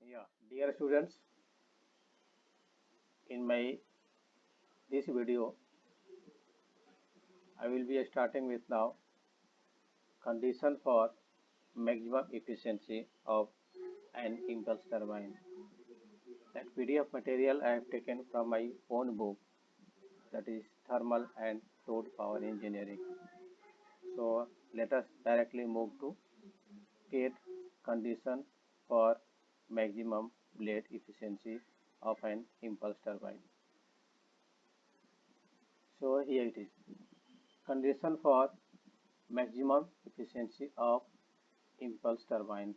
Yeah, dear students, in my this video, I will be starting with now condition for maximum efficiency of an impulse turbine. That PDF material I have taken from my own book, that is Thermal and Fluid Power Engineering. So let us directly move to state condition for maximum blade efficiency of an impulse turbine. So here it is. Condition for maximum efficiency of impulse turbine.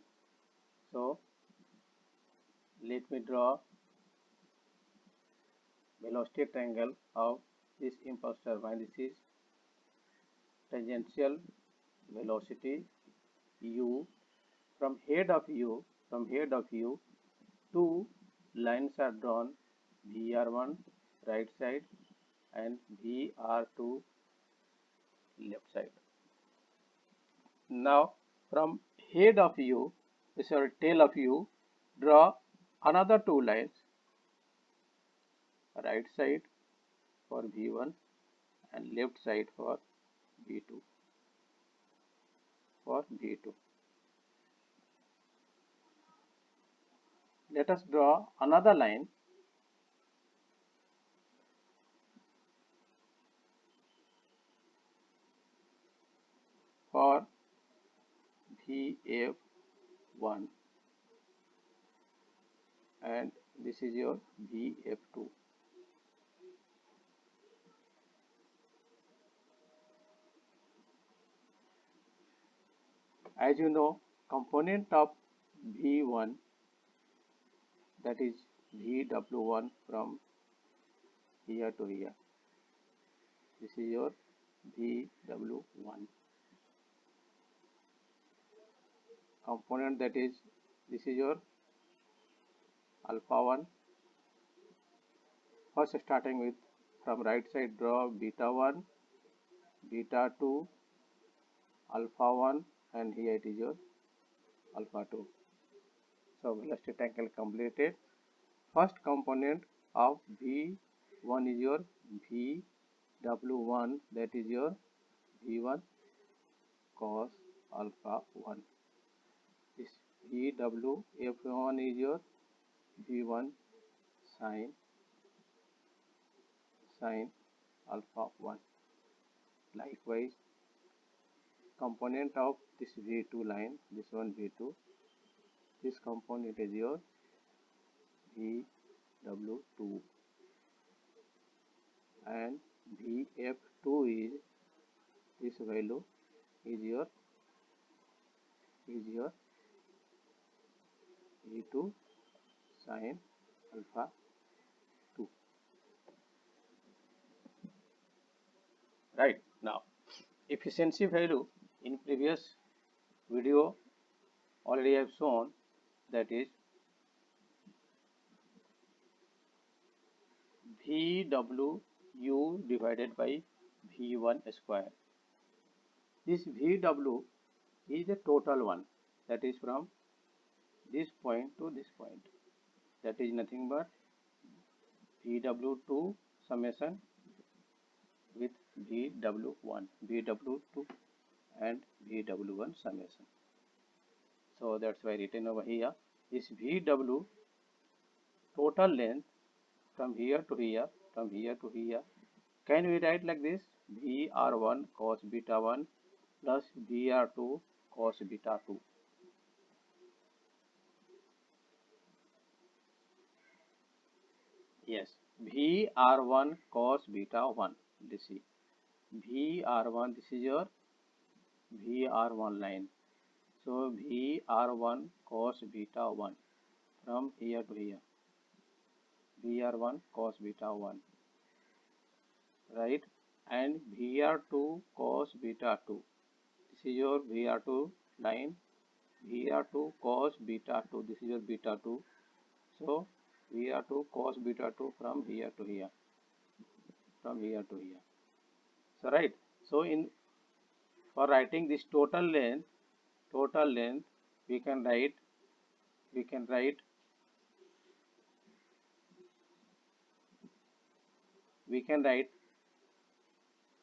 So let me draw velocity triangle of this impulse turbine. This is tangential velocity u. From head of u, two lines are drawn, VR1 right side and VR2 left side. Now from head of u, tail of u, draw another two lines, right side for V1 and left side for V2. Let us draw another line for VF1 and this is your VF2. As you know, component of V1, that is VW1 from here to here. This is your VW1 component, that is this is your alpha 1. First starting with from right side, draw beta 1, beta 2, alpha 1 and here it is your alpha 2. So velocity triangle completed. First component of V1 is your VW1, that is your V1 cos alpha 1. This VWF1 is your V1 sin alpha 1. Likewise, component of this V2 line, this one V2, this component is your VW2 and VF2 is this value is your V2 sin alpha 2. Right, now efficiency value in previous video already I have shown, that is VWU divided by V1 square. This VW is the total one, that is from this point to this point, that is nothing but VW2 summation with VW2 and VW1 summation. So that's why written over here. This VW total length from here to here, can we write like this: VR1 cos beta 1 plus VR2 cos beta 2. Yes, VR1 cos beta 1. This is VR1, this is your VR1 line. So VR1 cos beta 1 from here to here, VR1 cos beta 1, right? And VR2 cos beta 2. This is your VR2 line, VR2 cos beta 2. This is your beta 2. So VR2 cos beta 2 from here to here, So right. So for writing this total length, we can write we can write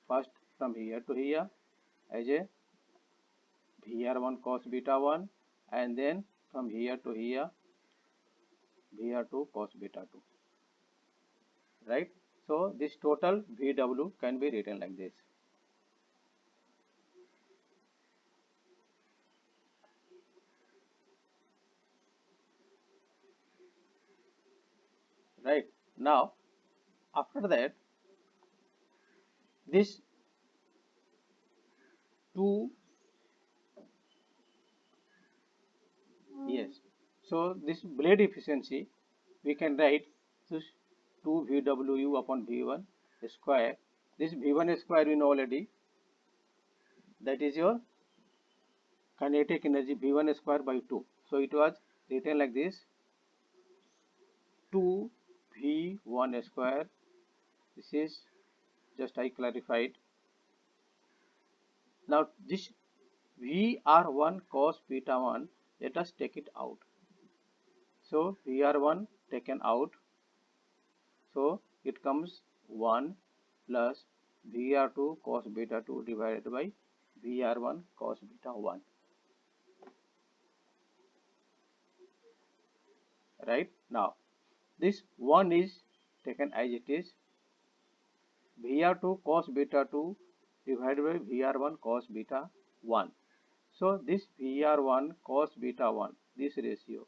first from here to here as a VR1 cos beta 1, and then from here to here VR2 cos beta 2, right? So this total VW can be written like this. Right, now after that this two, yes, so this blade efficiency we can write this 2 VWU upon V1 square. This V1 square we know already, that is your kinetic energy V1 square by 2. So it was written like this 2 V1 square. This is just I clarified. Now this VR1 cos beta 1, let us take it out. So VR1 taken out, so it comes 1 plus VR2 cos beta 2 divided by VR1 cos beta 1. Right, now this 1 is taken as it is, VR2 cos beta 2 divided by VR1 cos beta 1. So this VR1 cos beta 1, this ratio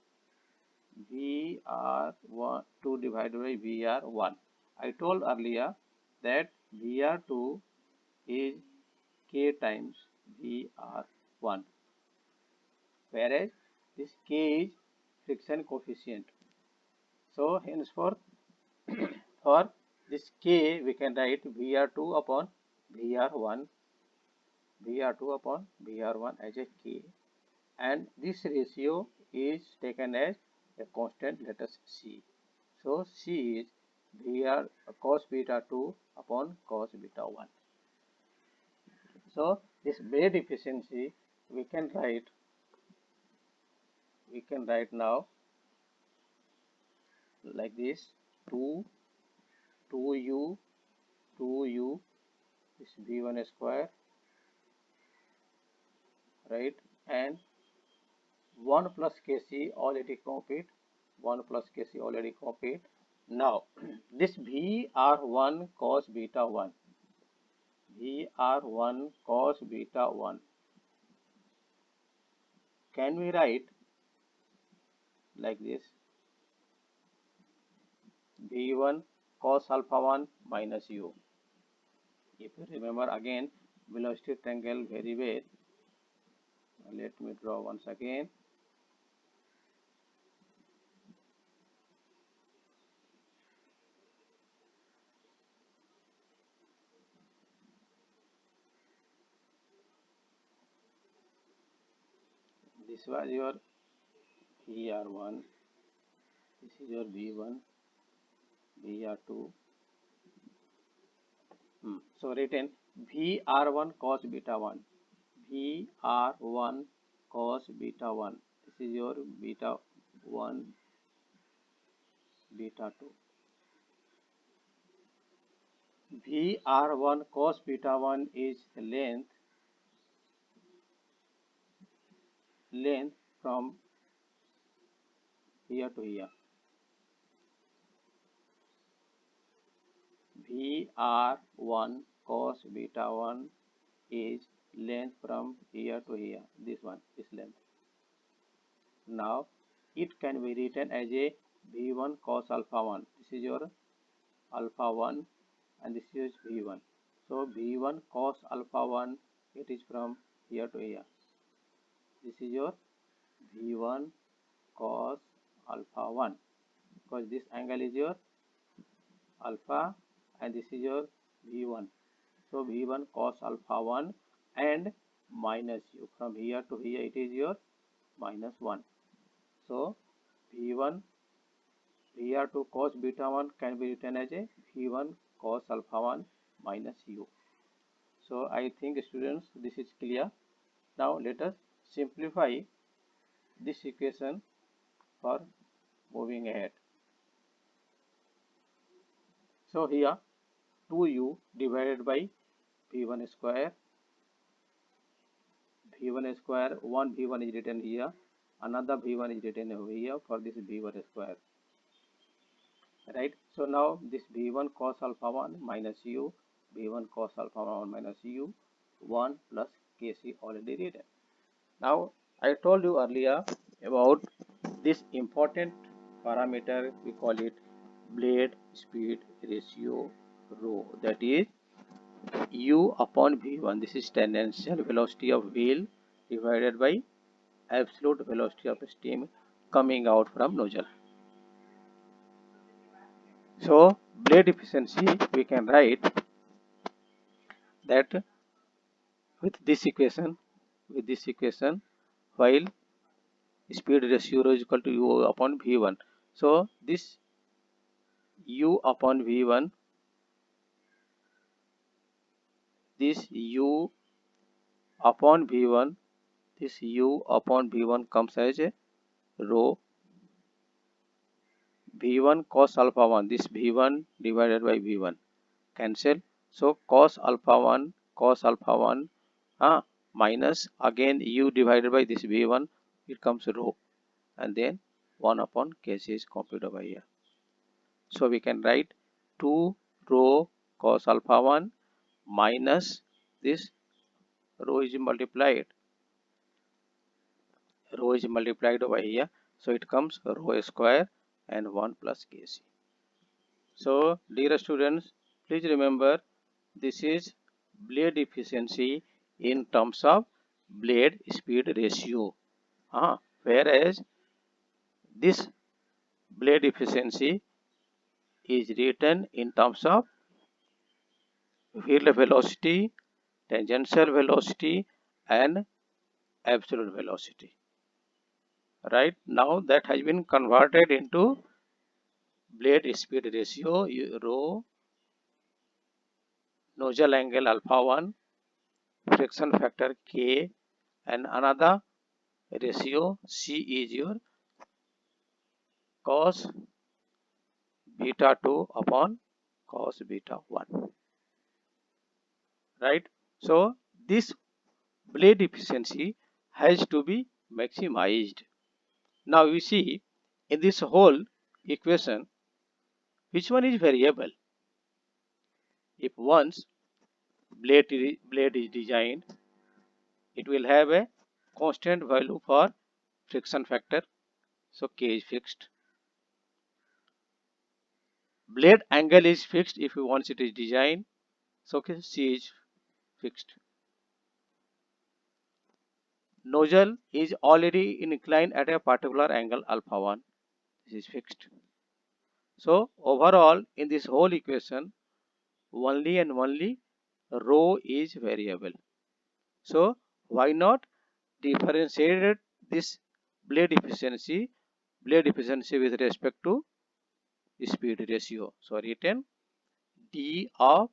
VR1 2 divided by VR1. I told earlier that VR2 is K times VR1, whereas this K is friction coefficient. So henceforth for this K we can write VR2 upon VR1, VR2 upon VR1 as a K, and this ratio is taken as a constant, let us C. So C is VR cos beta 2 upon cos beta 1. So this blade efficiency we can write now like this 2 2u 2u is V1 square, right, and 1 plus Kc already copied, 1 plus Kc already copied. Now this VR1 cos beta 1, VR1 cos beta 1 can we write like this V1 cos alpha 1 minus u. If you remember again velocity triangle very well, let me draw once again. This was your VR1, this is your V1, VR2. So written VR1 cos beta 1, VR1 cos beta 1, this is your beta 1, beta 2. VR1 cos beta 1 is the length from here to here. VR1 cos beta 1 is length from here to here. This one is length. Now it can be written as a V1 cos alpha 1. This is your alpha 1 and this is V1. So V1 cos alpha 1, it is from here to here. This is your V1 cos alpha 1, because this angle is your alpha and this is your V1. So V1 cos alpha 1 and minus u, from here to here it is your minus 1. So V1 VR2 cos beta 1 can be written as a V1 cos alpha 1 minus u. So I think students this is clear. Now let us simplify this equation for moving ahead. So here 2u divided by v1 square. v1 square, one v1 is written here, another v1 is written over here for this v1 square, right? So now this v1 cos alpha 1 minus u, v1 cos alpha 1 minus u, 1 plus kc already written. Now I told you earlier about this important parameter, we call it blade speed ratio rho, that is u upon v1. This is tangential velocity of wheel divided by absolute velocity of steam coming out from nozzle. So blade efficiency we can write that with this equation, while speed ratio is equal to u upon v1. So this u upon v1, this u upon v1, this u upon v1 comes as a rho v1 cos alpha 1, this v1 divided by v1 cancel. So cos alpha 1 minus again u divided by this v1, it comes rho, and then 1 upon kc is copied over here. So we can write 2 rho cos alpha 1 minus this rho is multiplied over here, so it comes rho square and 1 plus kc. So dear students, please remember this is blade efficiency in terms of blade speed ratio, whereas this blade efficiency is written in terms of wheel velocity, tangential velocity and absolute velocity. Right now that has been converted into blade speed ratio, rho, nozzle angle alpha 1, friction factor K, and another ratio C is your cos beta 2 upon cos beta 1. Right? So this blade efficiency has to be maximized. Now you see in this whole equation, which one is variable? If once blade is designed, it will have a constant value for friction factor, so K is fixed. Blade angle is fixed if you once it is designed, so C is fixed. Nozzle is already inclined at a particular angle alpha 1, this is fixed. So overall in this whole equation, only and only rho is variable. So why not differentiate this blade efficiency with respect to speed ratio? So written d of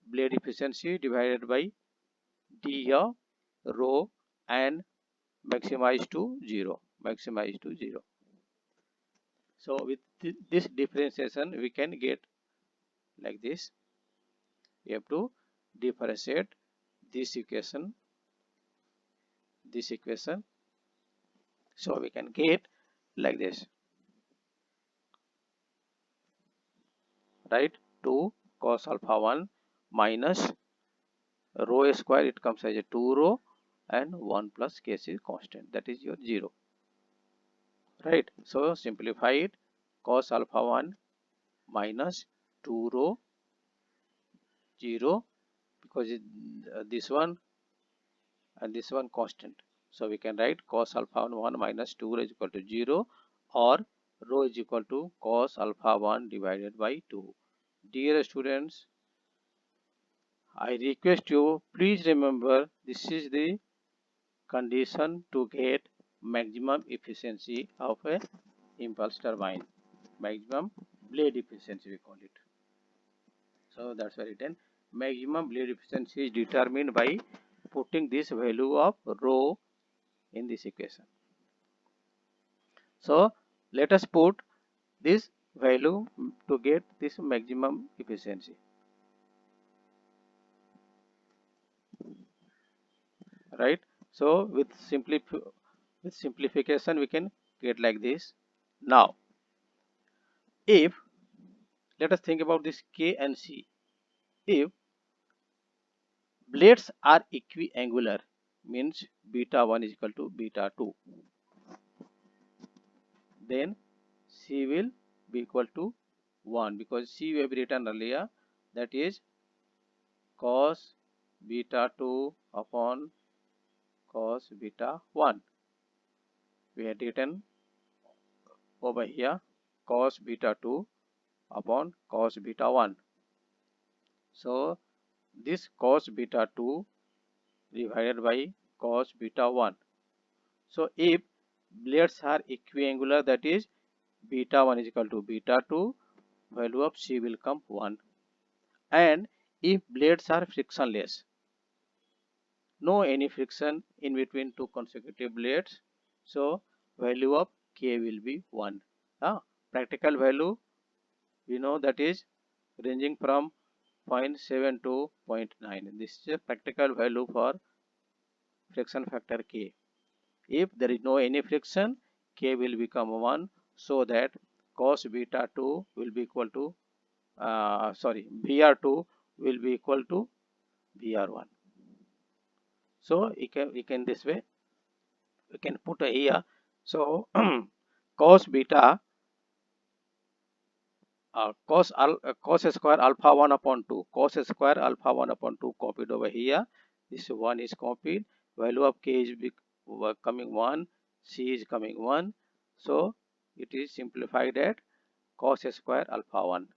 blade efficiency divided by d of rho and maximize to 0. So with this differentiation we can get like this. We have to differentiate this equation, so we can get like this, right? 2 cos alpha 1 minus rho square, it comes as a 2 rho, and 1 plus kc constant, that is your 0, right? So simplify it, cos alpha 1 minus 2 rho 0, because this one and this one constant, so we can write cos alpha 1 minus 2 rho is equal to 0, or rho is equal to cos alpha 1 divided by 2. Dear students, I request you, please remember this is the condition to get maximum efficiency of a impulse turbine, maximum blade efficiency we call it. So that's why written maximum blade efficiency is determined by putting this value of rho in this equation. So let us put this value to get this maximum efficiency. Right? So with simplification we can get like this. Now if let us think about this K and C. If blades are equiangular, means beta 1 is equal to beta 2, then C will be equal to 1, because C we have written earlier, that is cos beta 2 upon cos beta 1. We had written over here cos beta 2 upon cos beta 1. So this cos beta 2 divided by cos beta 1. So if blades are equiangular, that is beta 1 is equal to beta 2, value of C will come 1. And if blades are frictionless, no any friction in between two consecutive blades, so value of K will be 1. Practical value we know, that is ranging from 0.7 to 0.9. This is a practical value for friction factor K. If there is no any friction, K will become 1, so that cos beta 2 will be equal to Br2 will be equal to Br1. So we can this way we can put here. So cos beta cos square alpha 1 upon 2, cos square alpha 1 upon 2 copied over here. This 1 is copied. Value of K is coming 1, C is coming 1. So it is simplified at cos square alpha 1.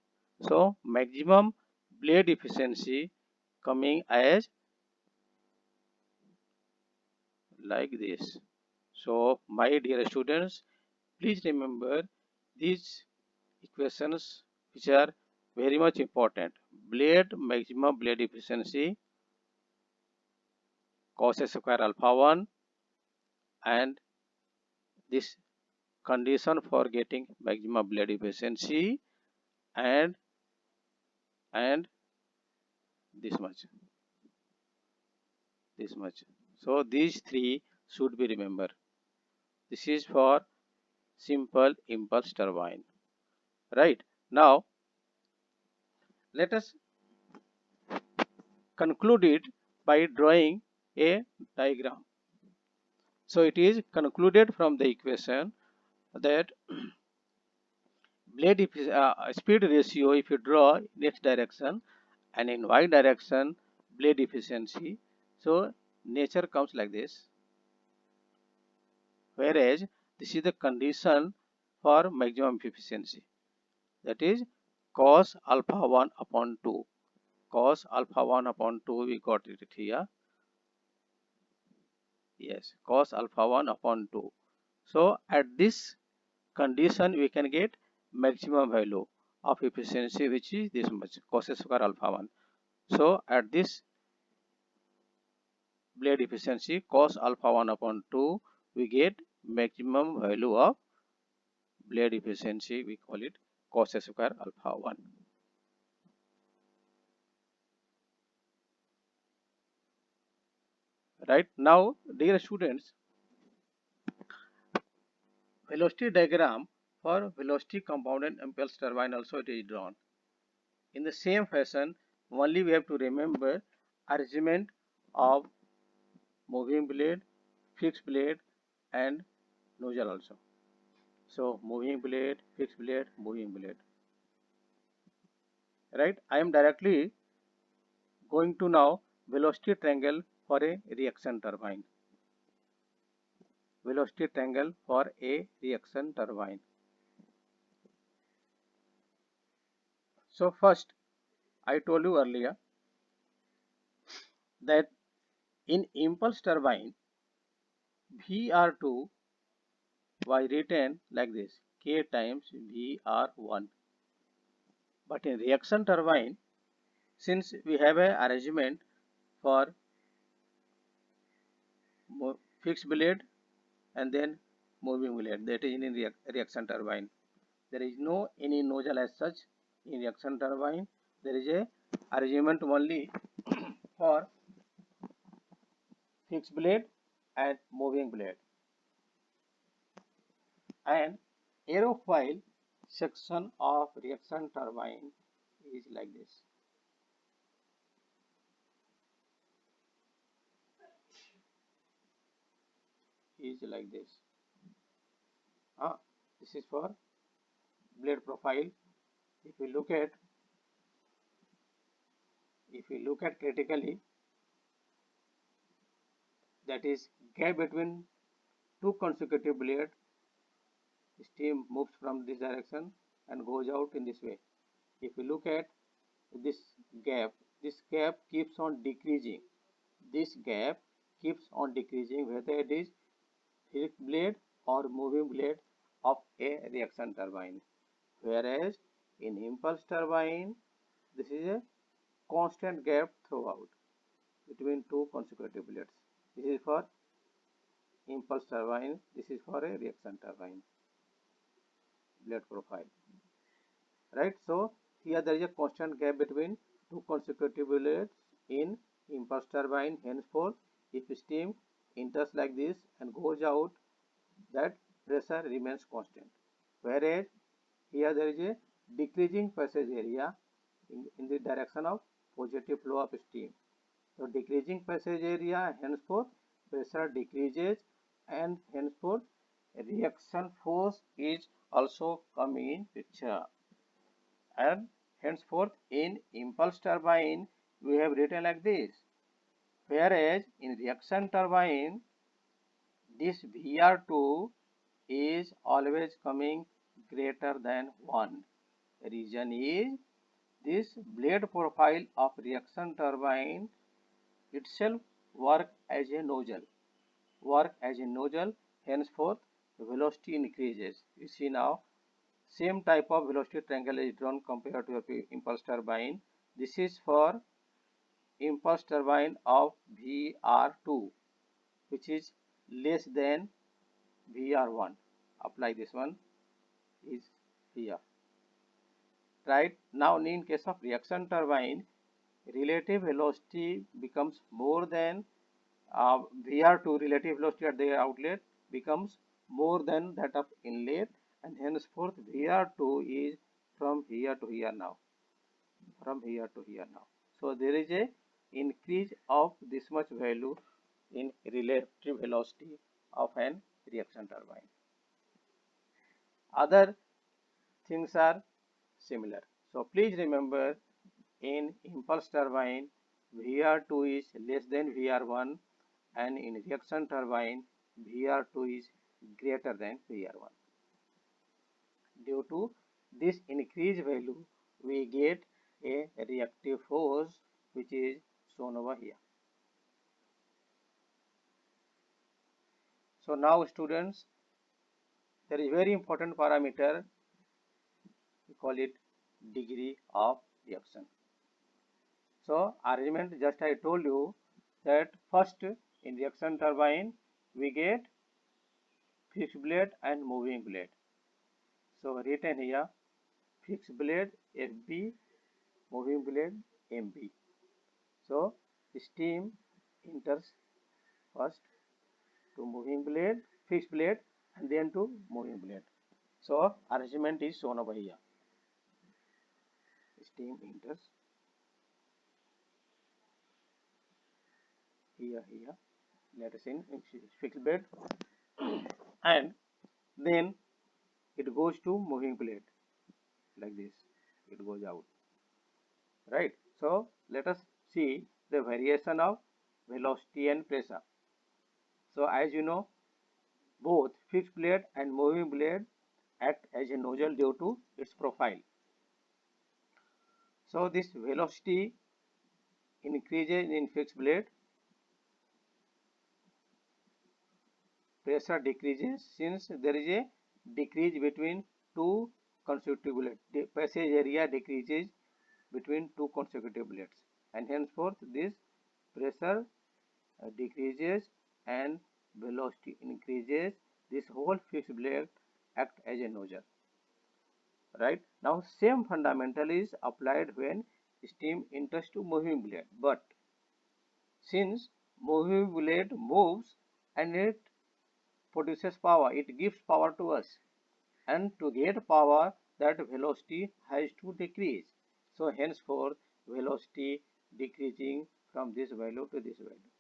So maximum blade efficiency coming as like this. So my dear students, please remember these equations which are very much important. Blade maximum blade efficiency cos square alpha 1, and this condition for getting maximum blade efficiency, and this much. So these three should be remembered. This is for simple impulse turbine. Right? Now let us conclude it by drawing a diagram. So it is concluded from the equation that blade speed ratio, if you draw in x direction and in y direction blade efficiency, so nature comes like this. Whereas this is the condition for maximum efficiency, that is cos alpha 1 upon 2. Cos alpha 1 upon 2 we got it here. Yes, cos alpha 1 upon 2. So at this condition we can get maximum value of efficiency, which is this much, cos square alpha 1. So at this blade efficiency cos alpha 1 upon 2, we get maximum value of blade efficiency, we call it cos square alpha 1. Right? Now dear students, velocity diagram for velocity compounded impulse turbine also it is drawn. In the same fashion, only we have to remember arrangement of moving blade, fixed blade and nozzle also. So moving blade, fixed blade, moving blade. Right? I am directly going to now velocity triangle for a reaction turbine. Velocity triangle for a reaction turbine. So first, I told you earlier that in impulse turbine, VR2 was written like this, K times VR1. But in reaction turbine, since we have a arrangement for fixed blade and then moving blade, that is in reaction turbine. there is no any nozzle as such in reaction turbine. There is a arrangement only for fixed blade and moving blade. And aerofoil section of reaction turbine is like this. Is like this. This is for blade profile. If we look at critically, that is gap between two consecutive blades, steam moves from this direction and goes out in this way. If we look at this gap keeps on decreasing. This gap keeps on decreasing whether it is fixed blade or moving blade of a reaction turbine. Whereas in impulse turbine, this is a constant gap throughout between two consecutive blades. This is for impulse turbine, this is for a reaction turbine blade profile. Right, so here there is a constant gap between two consecutive blades in impulse turbine. Henceforth, if steam enters like this and goes out, that pressure remains constant. Whereas here there is a decreasing passage area in the direction of positive flow of steam. So decreasing passage area, henceforth pressure decreases, and henceforth reaction force is also coming in picture. And henceforth in impulse turbine we have written like this. Whereas in reaction turbine, this VR2 is always coming greater than 1. Reason is this blade profile of reaction turbine itself work as a nozzle. Henceforth velocity increases. You see now, same type of velocity triangle is drawn compared to your impulse turbine. This is for impulse turbine of VR2, which is less than VR1. Apply this one is here. Right, now in case of reaction turbine, relative velocity becomes more than VR2, relative velocity at the outlet becomes more than that of inlet, and henceforth VR2 is from here to here now. So there is a increase of this much value in relative velocity of an reaction turbine. Other things are similar. So please remember, in impulse turbine VR2 is less than VR1, and in reaction turbine VR2 is greater than VR1. Due to this increased value, we get a reactive force which is shown over here. So now students, there is very important parameter, we call it degree of reaction. So arrangement, just I told you that first in reaction turbine we get fixed blade and moving blade. So written here, fixed blade FB, moving blade MB. So steam enters first to moving blade, fixed blade, and then to moving blade. So arrangement is shown over here. Steam enters here, let us in fixed blade, and then it goes to moving blade like this. It goes out. Right. So let us see the variation of velocity and pressure. So as you know, both fixed blade and moving blade act as a nozzle due to its profile. So this velocity increases in fixed blade, pressure decreases since there is a decrease between two consecutive blades. The passage area decreases between two consecutive blades, and henceforth this pressure decreases and velocity increases. This whole fixed blade act as a nozzle. right? Now same fundamental is applied when steam enters to moving blade, but since moving blade moves and it produces power, it gives power to us, and to get power that velocity has to decrease. So henceforth velocity decreasing from this value to this value.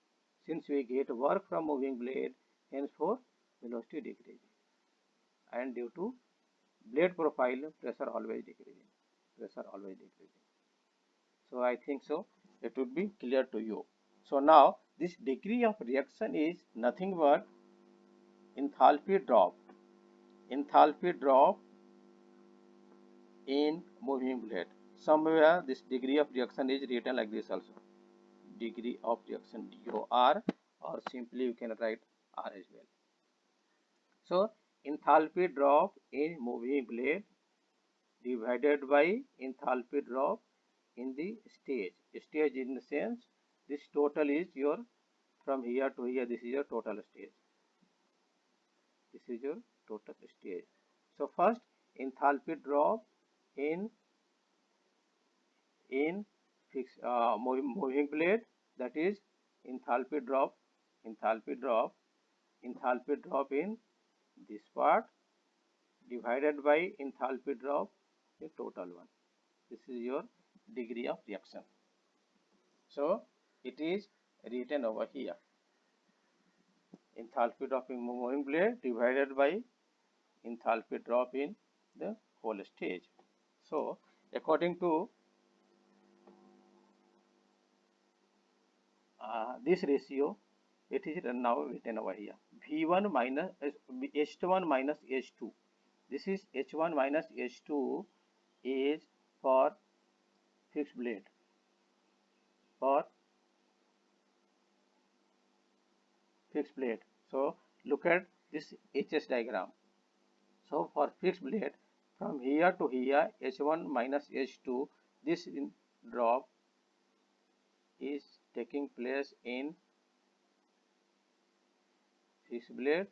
Since we get work from moving blade, henceforth velocity decreasing, and due to blade profile, pressure always decreasing, pressure always decreasing. So I think so it would be clear to you. So now this degree of reaction is nothing but enthalpy drop, enthalpy drop in moving blade. Somewhere this degree of reaction is written like this also, degree of reaction DOR, or simply you can write R as well. So enthalpy drop in moving blade divided by enthalpy drop in the stage. Stage in the sense this total is your from here to here, this is your total stage. This is your total stage. So first enthalpy drop in moving blade, that is enthalpy drop, enthalpy drop, enthalpy drop in this part divided by enthalpy drop the total one. This is your degree of reaction. So it is written over here, enthalpy drop in moving blade divided by enthalpy drop in the whole stage. So according to this ratio, it is now written over here, V1 minus H1 minus H2. This is H1 minus H2 is for fixed blade, for fixed blade. So look at this HS diagram. So for fixed blade, from here to here, H1 minus H2, this drop is taking place in fixed blade.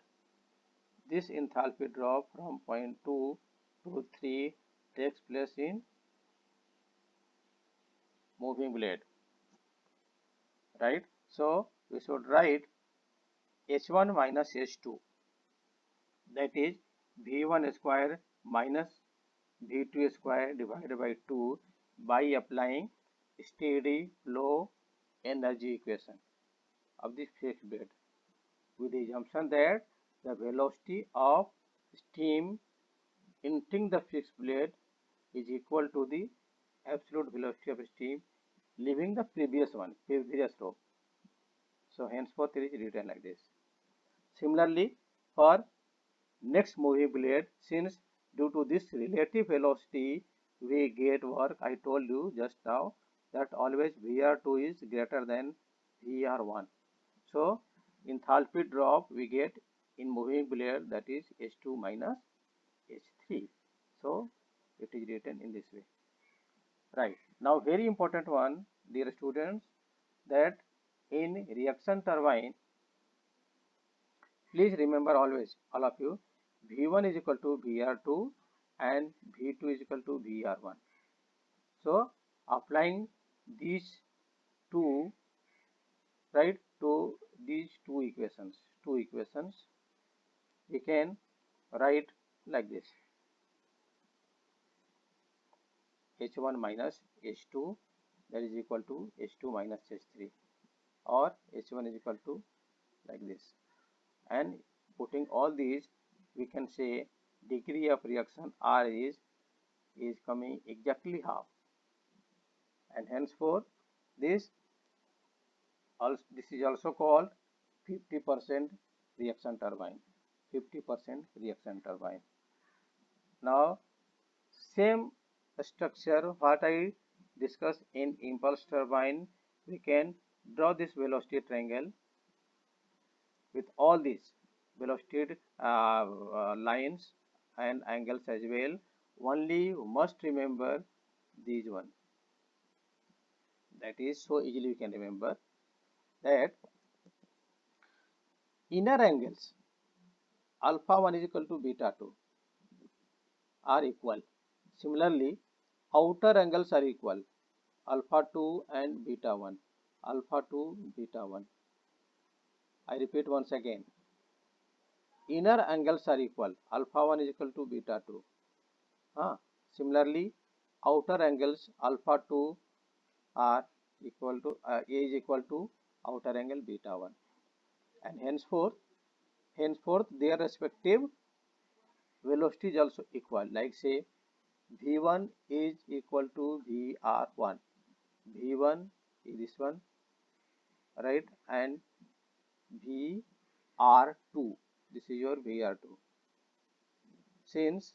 This enthalpy drop from point 2 to 3 takes place in moving blade, right? So we should write H1 minus H2, that is V1 square minus V2 square divided by 2 by applying steady flow energy equation of the fixed bed, with the assumption that the velocity of steam entering the fixed blade is equal to the absolute velocity of steam leaving the previous row. So henceforth it is written like this. Similarly, for next moving blade, since due to this relative velocity we get work, I told you just now that always VR2 is greater than VR1. So enthalpy drop we get in moving blade, that is H2 minus H3. So it is written in this way. Right. Now very important one, dear students, that in reaction turbine, please remember always, all of you, V1 is equal to VR2 and V2 is equal to VR1. So applying these two, right, to these two equations, we can write like this, H1 minus H2, that is equal to H2 minus H3, or H1 is equal to like this, and putting all these we can say degree of reaction R is coming exactly half, and henceforth this is also called 50% reaction turbine, 50% reaction turbine. Now same structure what I discussed in impulse turbine, we can draw this velocity triangle with all these velocity lines and angles as well. Only you must remember these one, that is so easily you can remember that inner angles alpha 1 is equal to beta 2 are equal. Similarly, outer angles are equal, alpha 2 and beta 1, alpha 2, beta 1. I repeat once again, inner angles are equal, alpha 1 is equal to beta 2. Similarly, outer angles alpha 2 are equal to A is equal to outer angle beta 1, and henceforth their respective velocity is also equal, like say V1 is equal to VR1, V1 is this one, right, and VR2, this is your VR2. Since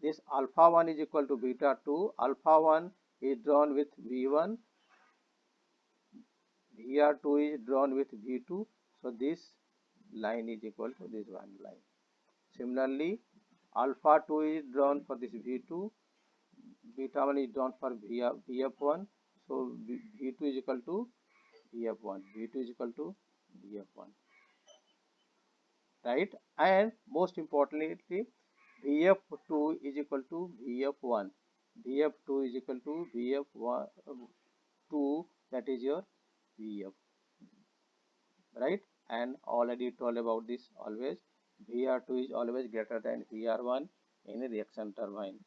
this alpha 1 is equal to beta 2, alpha 1 is drawn with V1, VR2 is drawn with V2, so this line is equal to this one line. Similarly, alpha 2 is drawn for this V2, beta 1 is drawn for VF1, so V2 is equal to VF1, V2 is equal to VF1, right? And most importantly, VF2 is equal to VF1, VF2 is equal to VF2, that is your VF, right? And already told about this, always VR2 is always greater than VR1 in a reaction turbine,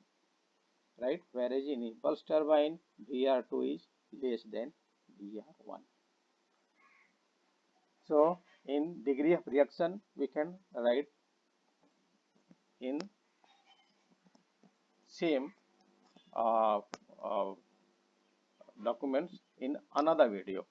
right? Whereas in impulse turbine, VR2 is less than VR1. So in degree of reaction, we can write in same uh, documents in another video.